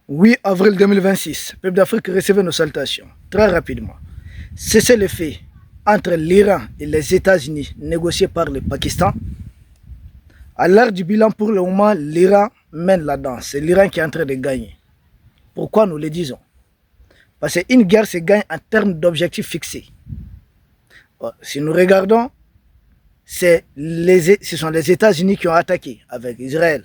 8 avril 2026, peuple d'Afrique, recevez nos salutations. Très rapidement. Cessez le fait entre l'Iran et les États-Unis négocié par le Pakistan. À l'heure du bilan, pour le moment, l'Iran mène la danse. C'est l'Iran qui est en train de gagner. Pourquoi nous le disons? Parce qu'une guerre se gagne en termes d'objectifs fixés. Si nous regardons, ce sont les États-Unis qui ont attaqué avec Israël.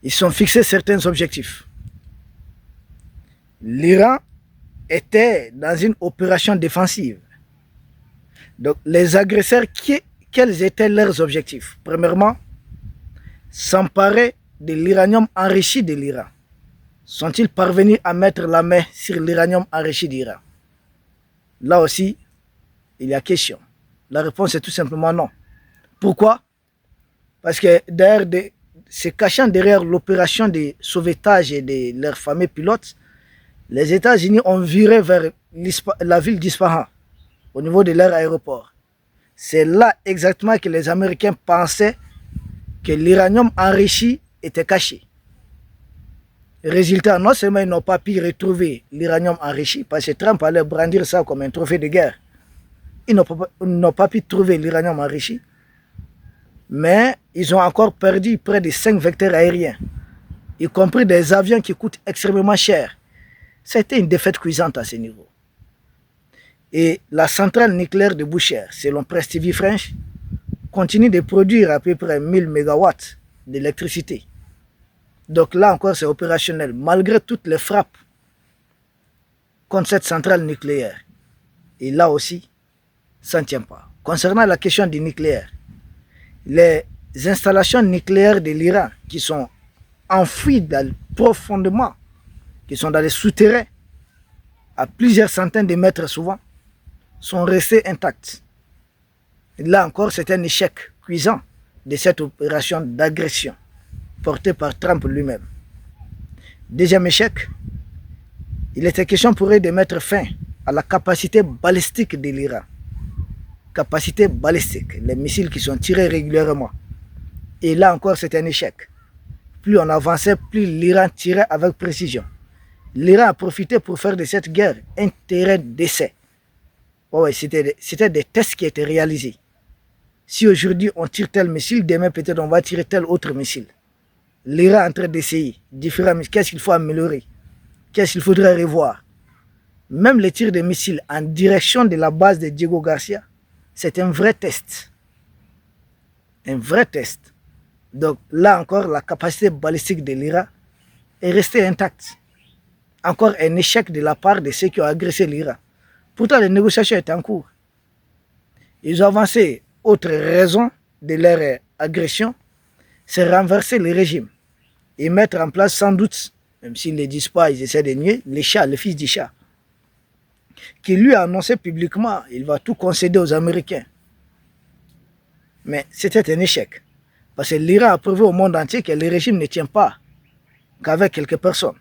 Ils sont fixés certains objectifs. L'Iran était dans une opération défensive. Donc, les agresseurs, quels étaient leurs objectifs? Premièrement, s'emparer de l'uranium enrichi de l'Iran. Sont-ils parvenus à mettre la main sur l'uranium enrichi d'Iran? Là aussi, il y a question. La réponse est tout simplement non. Pourquoi? Parce que se cachant derrière l'opération de sauvetage de leurs fameux pilotes, les États-Unis ont viré vers la ville d'Isfahan, au niveau de leur aéroport. C'est là exactement que les Américains pensaient que l'uranium enrichi était caché. Résultat, non seulement ils n'ont pas pu retrouver l'uranium enrichi, parce que Trump allait brandir ça comme un trophée de guerre. Ils n'ont pas pu trouver l'uranium enrichi, mais ils ont encore perdu près de 5 vecteurs aériens, y compris des avions qui coûtent extrêmement cher. C'était une défaite cuisante à ce niveau. Et la centrale nucléaire de Bushehr, selon Press TV French, continue de produire à peu près 1000 MW d'électricité. Donc là encore, c'est opérationnel, malgré toutes les frappes contre cette centrale nucléaire. Et là aussi, ça ne tient pas. Concernant la question du nucléaire, les installations nucléaires de l'Iran qui sont enfouies profondément, qui sont dans les souterrains, à plusieurs centaines de mètres souvent, sont restées intactes. Et là encore, c'est un échec cuisant de cette opération d'agression portée par Trump lui-même. Deuxième échec, il était question pour eux de mettre fin à la capacité balistique de l'Iran. Capacité balistique, les missiles qui sont tirés régulièrement. Et là encore, c'est un échec. Plus on avançait, plus l'Iran tirait avec précision. L'Iran a profité pour faire de cette guerre un terrain d'essai. Ouais, c'était des tests qui étaient réalisés. Si aujourd'hui on tire tel missile, demain peut-être on va tirer tel autre missile. L'Iran est en train d'essayer différents missiles. Qu'est-ce qu'il faut améliorer? Qu'est-ce qu'il faudrait revoir? Même les tirs de missiles en direction de la base de Diego Garcia, c'est un vrai test. Un vrai test. Donc là encore, la capacité balistique de l'Iran est restée intacte. Encore un échec de la part de ceux qui ont agressé l'Iran. Pourtant, les négociations étaient en cours. Ils ont avancé. Autre raison de leur agression, c'est renverser le régime et mettre en place sans doute, même s'ils ne le disent pas, ils essaient de nier, le fils du Shah, qui lui a annoncé publiquement il va tout concéder aux Américains. Mais c'était un échec. Parce que l'Iran a prouvé au monde entier que le régime ne tient pas qu'avec quelques personnes.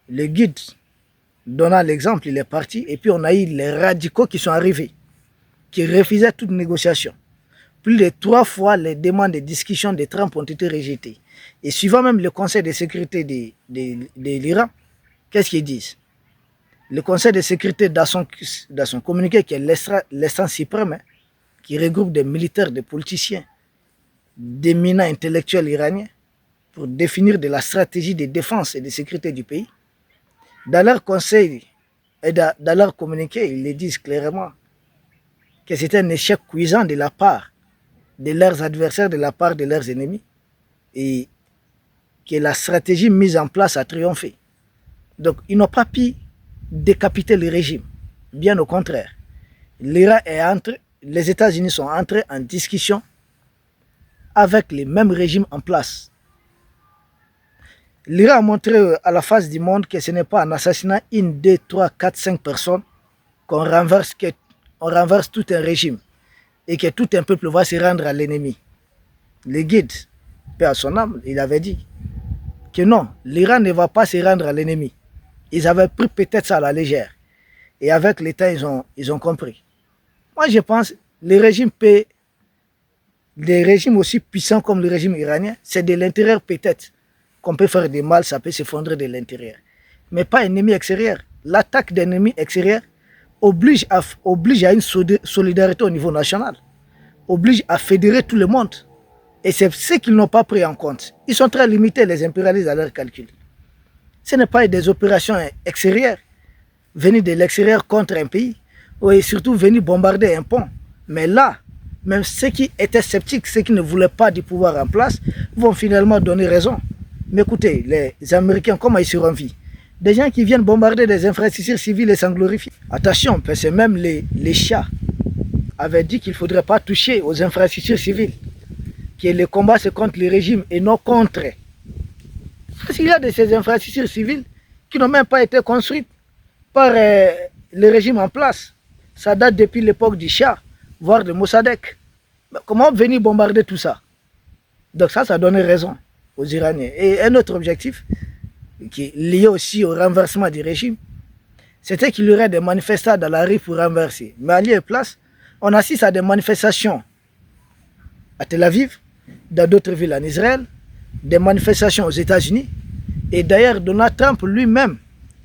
Le guide, donnant l'exemple, il est parti, et puis on a eu les radicaux qui sont arrivés, qui refusaient toute négociation. Plus de 3 fois, les demandes de discussion de Trump ont été rejetées. Et suivant même le Conseil de sécurité de l'Iran, qu'est-ce qu'ils disent? Le Conseil de sécurité, dans son communiqué, qui est l'instance suprême, qui regroupe des militaires, des politiciens, d'éminents intellectuels iraniens, pour définir de la stratégie de défense et de sécurité du pays, dans leur conseil et dans leur communiqué, ils le disent clairement que c'était un échec cuisant de la part de leurs adversaires, de la part de leurs ennemis, et que la stratégie mise en place a triomphé. Donc, ils n'ont pas pu décapiter le régime. Bien au contraire. L'Iran les États-Unis sont entrés en discussion avec les mêmes régimes en place. L'Iran a montré à la face du monde que ce n'est pas en assassinant 1, 2, 3, 4, 5 personnes qu'on renverse tout un régime et que tout un peuple va se rendre à l'ennemi. Le guide, paix à son âme, il avait dit que non, l'Iran ne va pas se rendre à l'ennemi. Ils avaient pris peut-être ça à la légère. Et avec l'État, ils ont compris. Moi, je pense que les régimes aussi puissants comme le régime iranien, c'est de l'intérieur peut-être qu'on peut faire du mal, ça peut s'effondrer de l'intérieur. Mais pas un ennemi extérieur. L'attaque d'un ennemi extérieur oblige à une solidarité au niveau national, oblige à fédérer tout le monde. Et c'est ce qu'ils n'ont pas pris en compte. Ils sont très limités, les impérialistes, à leur calcul. Ce n'est pas des opérations extérieures, venir de l'extérieur contre un pays, et surtout venir bombarder un pont. Mais là, même ceux qui étaient sceptiques, ceux qui ne voulaient pas du pouvoir en place, vont finalement donner raison. Mais écoutez, les Américains, comment ils seront vus? Des gens qui viennent bombarder des infrastructures civiles et s'en glorifient. Attention, parce que même les chats avaient dit qu'il ne faudrait pas toucher aux infrastructures civiles, que le combat c'est contre le régime et non contre. Parce qu'il y a de ces infrastructures civiles qui n'ont même pas été construites par le régime en place. Ça date depuis l'époque du Shah, voire de Mossadegh. Mais comment venir bombarder tout ça? Donc ça donnait raison aux Iraniens. Et un autre objectif, qui est lié aussi au renversement du régime, c'était qu'il y aurait des manifestants dans la rue pour renverser. Mais à lieu et place, on assiste à des manifestations à Tel Aviv, dans d'autres villes en Israël, des manifestations aux États-Unis. Et d'ailleurs, Donald Trump lui-même,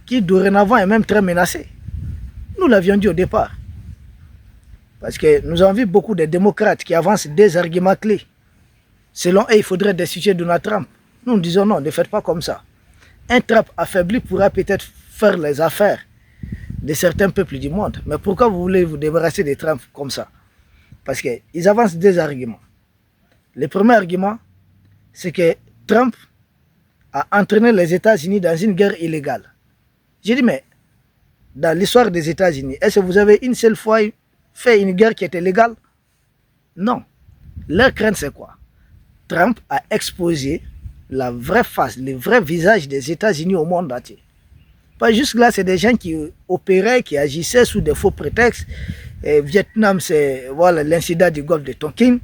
qui dorénavant est même très menacé. Nous l'avions dit au départ. Parce que nous avons vu beaucoup de démocrates qui avancent des arguments clés. Selon eux, il faudrait destituer Donald Trump. Nous disons non, ne faites pas comme ça. Un Trump affaibli pourra peut-être faire les affaires de certains peuples du monde. Mais pourquoi vous voulez vous débarrasser de Trump comme ça? Parce qu'ils avancent des arguments. Le premier argument, c'est que Trump a entraîné les États-Unis dans une guerre illégale. J'ai dit, mais dans l'histoire des États-Unis, est-ce que vous avez une seule fois fait une guerre qui était légale? Non. Leur crainte, c'est quoi? Trump a exposé la vraie face, le vrai visage des États-Unis au monde entier. Pas juste là, c'est des gens qui opéraient, qui agissaient sous des faux prétextes. Et Vietnam, c'est voilà, l'incident du golfe de Tonkin.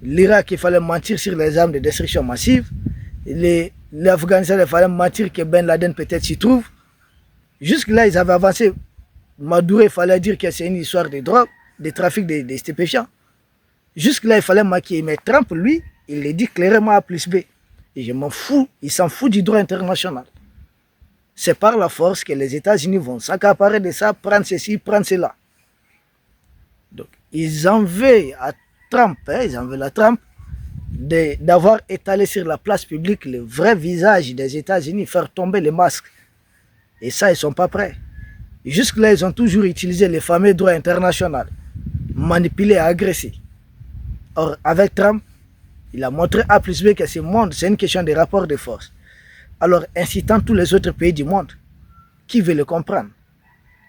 L'Irak, il fallait mentir sur les armes de destruction massive. L'Afghanistan, il fallait mentir que Ben Laden peut-être s'y trouve. Jusque-là, ils avaient avancé. Maduro, il fallait dire que c'est une histoire de drogue, de trafic de stupéfiants. Jusque-là, il fallait maquiller. Mais Trump, lui, il le dit clairement à plus B. Et je m'en fous, il s'en fout du droit international. C'est par la force que les États-Unis vont s'accaparer de ça, prendre ceci, prendre cela. Donc, ils en veulent à Trump, ils en veulent à Trump d'avoir étalé sur la place publique le vrai visage des États-Unis, faire tomber les masques. Et ça, ils ne sont pas prêts. Jusque-là, ils ont toujours utilisé les fameux droits internationaux, manipulés, agressés. Or, avec Trump, il a montré A plus B que ce monde, c'est une question de rapport de force. Alors, incitant tous les autres pays du monde qui veulent le comprendre,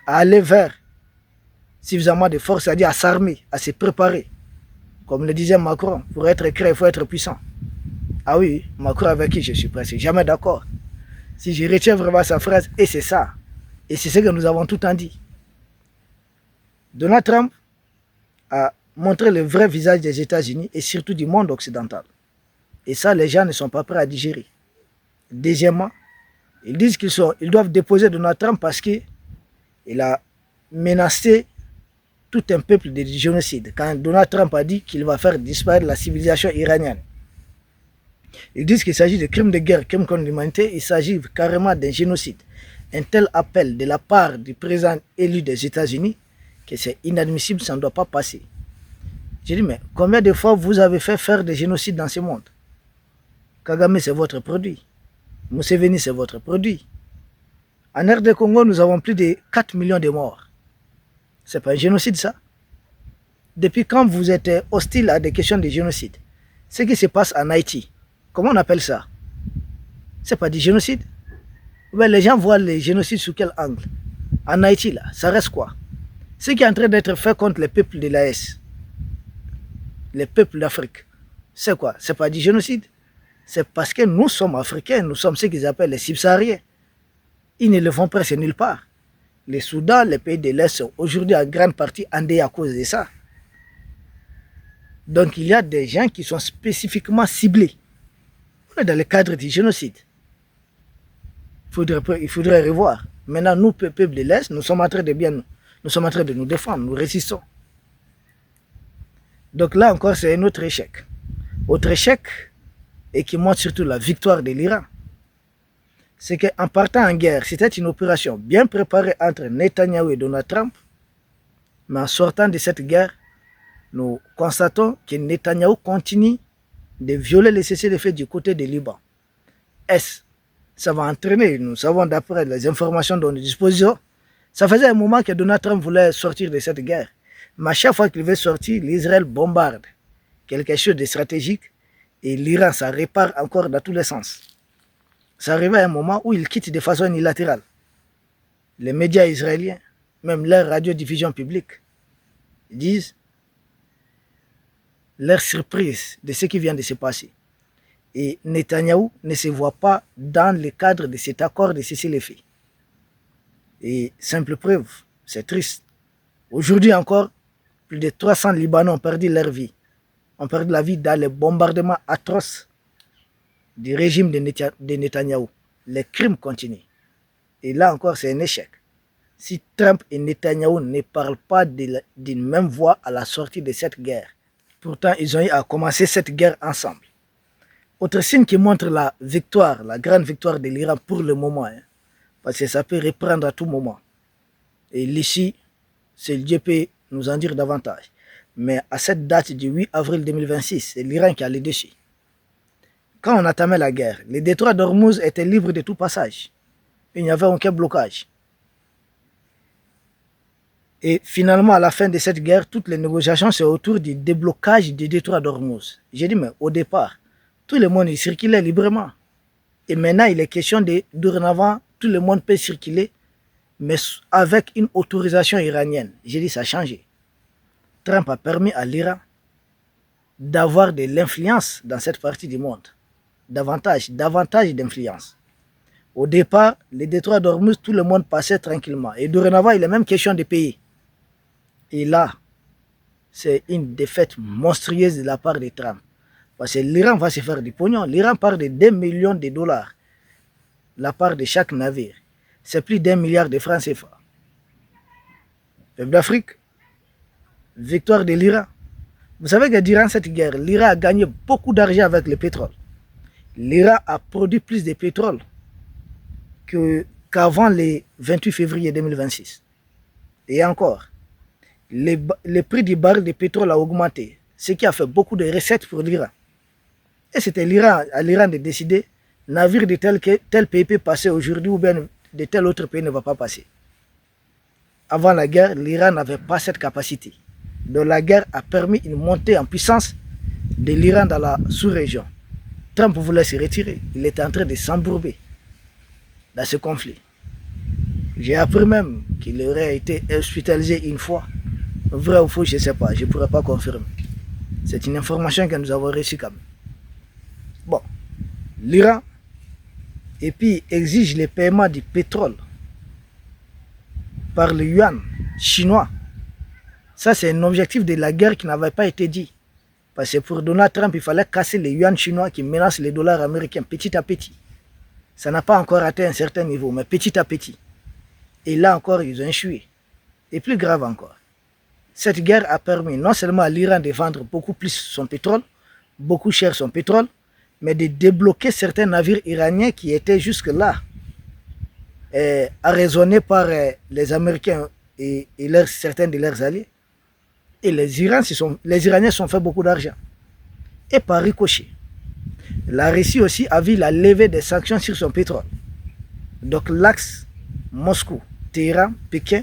à aller vers suffisamment de force, c'est-à-dire à s'armer, à se préparer. Comme le disait Macron, pour être créé, il faut être puissant. Ah oui, Macron avec qui je suis presque jamais d'accord. Si je retiens vraiment sa phrase, et c'est ça. Et c'est ce que nous avons tout le temps dit. Donald Trump a montré le vrai visage des États-Unis et surtout du monde occidental. Et ça, les gens ne sont pas prêts à digérer. Deuxièmement, ils disent qu'ils doivent déposer Donald Trump parce qu'il a menacé tout un peuple de génocide. Quand Donald Trump a dit qu'il va faire disparaître la civilisation iranienne. Ils disent qu'il s'agit de crimes de guerre, crimes contre l'humanité, il s'agit carrément d'un génocide. Un tel appel de la part du président élu des États-Unis, que c'est inadmissible, ça ne doit pas passer. J'ai dit, mais combien de fois vous avez fait faire des génocides dans ce monde? Kagame, c'est votre produit. Museveni, c'est votre produit. En RD Congo, nous avons plus de 4 millions de morts. C'est pas un génocide, ça? Depuis quand vous êtes hostile à des questions de génocide? Ce qui se passe en Haïti, comment on appelle ça? C'est pas du génocide? Mais les gens voient les génocides sous quel angle? En Haïti, là, ça reste quoi? Ce qui est en train d'être fait contre les peuples de l'AS, les peuples d'Afrique, c'est quoi? C'est pas du génocide? C'est parce que nous sommes africains, nous sommes ce qu'ils appellent les subsahariens. Ils ne le font presque nulle part. Les Soudan, les pays de l'Est sont aujourd'hui en grande partie endeuillés à cause de ça. Donc il y a des gens qui sont spécifiquement ciblés. On est dans le cadre du génocide. Il faudrait revoir. Maintenant, nous, peuple de l'Est, nous sommes en train de nous défendre, nous résistons. Donc là encore, c'est un autre échec. Autre échec, et qui montre surtout la victoire de l'Iran. c'est qu'en partant en guerre, c'était une opération bien préparée entre Netanyahou et Donald Trump. Mais en sortant de cette guerre, nous constatons que Netanyahou continue de violer les cessez-le-feu du côté du Liban. Est-ce ça va entraîner, nous savons d'après les informations dont nous disposons, ça faisait un moment que Donald Trump voulait sortir de cette guerre. Mais à chaque fois qu'il veut sortir, l'Israël bombarde quelque chose de stratégique et l'Iran, ça répare encore dans tous les sens. Ça arrive à un moment où il quitte de façon unilatérale. Les médias israéliens, même leur radiodiffusion publique, disent leur surprise de ce qui vient de se passer. Et Netanyahou ne se voit pas dans le cadre de cet accord de cessez-le-feu. Et simple preuve, c'est triste. Aujourd'hui encore, plus de 300 Libanais ont perdu leur vie. Ont perdu la vie dans les bombardements atroces du régime de Netanyahou. Les crimes continuent. Et là encore, c'est un échec. Si Trump et Netanyahou ne parlent pas d'une même voix à la sortie de cette guerre, pourtant ils ont eu à commencer cette guerre ensemble. Autre signe qui montre la victoire, la grande victoire de l'Iran pour le moment, hein, parce que ça peut reprendre à tout moment. Et ici, c'est Dieu peut nous en dire davantage. Mais à cette date du 8 avril 2026, c'est l'Iran qui a le dessus. Quand on entamait la guerre, le détroit d'Ormuz était libre de tout passage. Il n'y avait aucun blocage. Et finalement, à la fin de cette guerre, toutes les négociations, c'est autour du déblocage du détroit d'Ormuz. J'ai dit, mais au départ, tout le monde circulait librement. Et maintenant, il est question de, dorénavant, tout le monde peut circuler, mais avec une autorisation iranienne. J'ai dit, ça a changé. Trump a permis à l'Iran d'avoir de l'influence dans cette partie du monde. Davantage d'influence. Au départ, le détroit d'Ormuz, tout le monde passait tranquillement. Et dorénavant, il est même question de payer. Et là, c'est une défaite monstrueuse de la part de Trump. Parce que l'Iran va se faire du pognon. L'Iran parle de 2 millions de dollars. La part de chaque navire. C'est plus d'1 milliard de francs CFA. Peuple d'Afrique, victoire de l'Iran. Vous savez que durant cette guerre, l'Iran a gagné beaucoup d'argent avec le pétrole. L'Iran a produit plus de pétrole qu'avant le 28 février 2026. Et encore, le prix du baril de pétrole a augmenté, ce qui a fait beaucoup de recettes pour l'Iran. Et c'était à l'Iran de décider, navire de tel pays peut passer aujourd'hui ou bien de tel autre pays ne va pas passer. Avant la guerre, l'Iran n'avait pas cette capacité. Donc la guerre a permis une montée en puissance de l'Iran dans la sous-région. Trump voulait se retirer. Il était en train de s'embourber dans ce conflit. J'ai appris même qu'il aurait été hospitalisé une fois. Vrai ou faux, je ne sais pas. Je ne pourrais pas confirmer. C'est une information que nous avons reçue quand même. Bon, l'Iran, et puis exige le paiement du pétrole par le yuan chinois. Ça, c'est un objectif de la guerre qui n'avait pas été dit. Parce que pour Donald Trump, il fallait casser le yuan chinois qui menace les dollars américains petit à petit. Ça n'a pas encore atteint un certain niveau, mais petit à petit. Et là encore, ils ont échoué. Et plus grave encore, cette guerre a permis non seulement à l'Iran de vendre beaucoup plus son pétrole, beaucoup cher son pétrole, mais de débloquer certains navires iraniens qui étaient jusque-là arraisonnés par les Américains et certains de leurs alliés. Et les Iraniens se sont fait beaucoup d'argent. Et par ricochet, la Russie aussi a vu la levée des sanctions sur son pétrole. Donc l'axe Moscou, Téhéran, Pékin,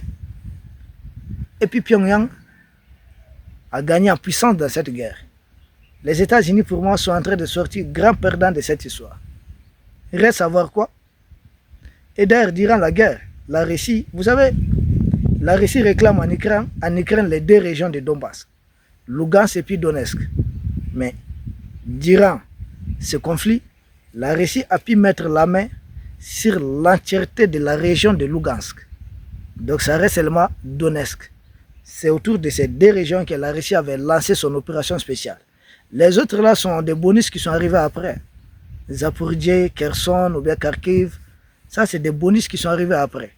et puis Pyongyang a gagné en puissance dans cette guerre. Les États-Unis, pour moi, sont en train de sortir grands perdants de cette histoire. Il reste à voir quoi. Et d'ailleurs, durant la guerre, la Russie, vous savez, la Russie réclame en Ukraine les 2 régions de Donbass, Lugansk et puis Donetsk. Mais durant ce conflit, la Russie a pu mettre la main sur l'entièreté de la région de Lugansk. Donc ça reste seulement Donetsk. C'est autour de ces 2 régions que la Russie avait lancé son opération spéciale. Les autres là sont des bonus qui sont arrivés après. Zaporizhzhia, Kherson ou bien Kharkiv. Ça, c'est des bonus qui sont arrivés après.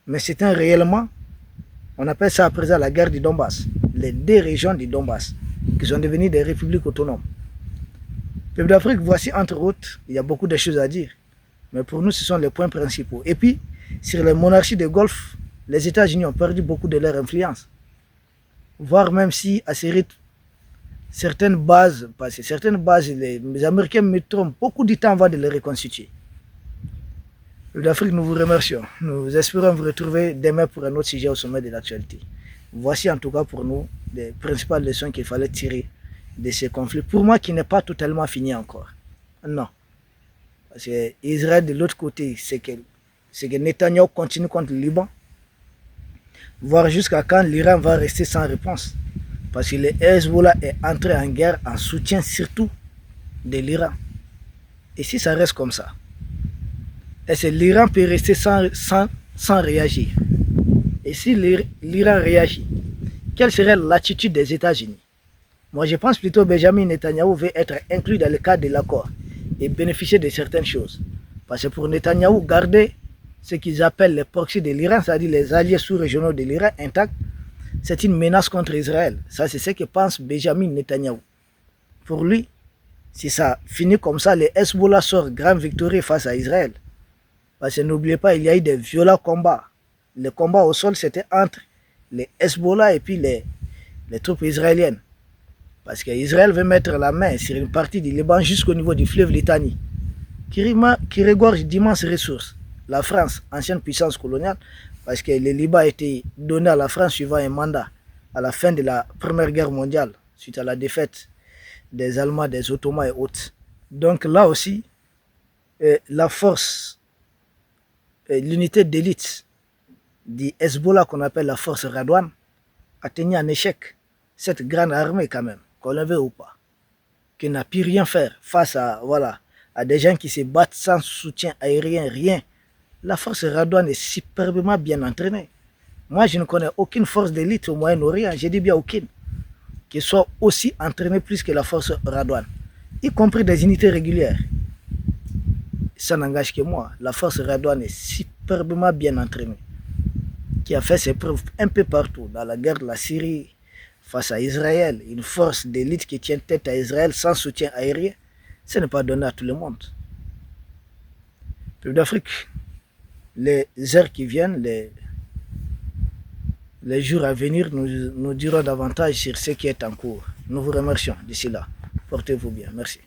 Mais c'était réellement, on appelle ça à présent la guerre du Donbass. Les 2 régions du Donbass qui sont devenues des républiques autonomes. Peuple d'Afrique, voici entre autres, il y a beaucoup de choses à dire. Mais pour nous, ce sont les points principaux. Et puis, sur les monarchies de Golfe, les États-Unis ont perdu beaucoup de leur influence. Voire même si, à ces rythmes, certaines bases, parce que certaines bases, les Américains mettront beaucoup de temps avant de les reconstituer. L'Afrique, nous vous remercions. Nous espérons vous retrouver demain pour un autre sujet au sommet de l'actualité. Voici en tout cas pour nous les principales leçons qu'il fallait tirer de ces conflits. Pour moi, qui n'est pas totalement fini encore. Non. Parce que Israël, de l'autre côté, c'est que Netanyahou continue contre le Liban. Voir jusqu'à quand l'Iran va rester sans réponse. Parce que le Hezbollah est entré en guerre en soutien surtout de l'Iran. Et si ça reste comme ça, est-ce que l'Iran peut rester sans réagir? Et si l'Iran réagit, quelle serait l'attitude des États-Unis? Moi, je pense plutôt que Benjamin Netanyahou veut être inclus dans le cadre de l'accord et bénéficier de certaines choses. Parce que pour Netanyahou, garder ce qu'ils appellent les proxys de l'Iran, c'est-à-dire les alliés sous-régionaux de l'Iran intacts, c'est une menace contre Israël. Ça, c'est ce que pense Benjamin Netanyahou. Pour lui, si ça finit comme ça, le Hezbollah sort grande victoire face à Israël. Parce que n'oubliez pas, il y a eu des violents combats. Le combat au sol, c'était entre les Hezbollah et puis les troupes israéliennes. Parce qu'Israël veut mettre la main sur une partie du Liban jusqu'au niveau du fleuve Litanie, qui regorge d'immenses ressources. La France, ancienne puissance coloniale, parce que le Liban a été donné à la France suivant un mandat à la fin de la Première Guerre mondiale, suite à la défaite des Allemands, des Ottomans et autres. Donc là aussi, la force, l'unité d'élite du Hezbollah qu'on appelle la force Radouane a tenu en échec cette grande armée quand même, qu'on le veut ou pas, qui n'a pu rien faire face à, à des gens qui se battent sans soutien aérien, rien. La force Radouane est superbement bien entraînée. Moi, je ne connais aucune force d'élite au Moyen-Orient, je dis bien aucune, qui soit aussi entraînée plus que la force Radouane, y compris des unités régulières. Ça n'engage que moi. La force Radouane est superbement bien entraînée, qui a fait ses preuves un peu partout, dans la guerre de la Syrie, face à Israël, une force d'élite qui tient tête à Israël sans soutien aérien, ce n'est pas donné à tout le monde. Peuple d'Afrique, les heures qui viennent, les jours à venir, nous dirons davantage sur ce qui est en cours. Nous vous remercions d'ici là. Portez-vous bien. Merci.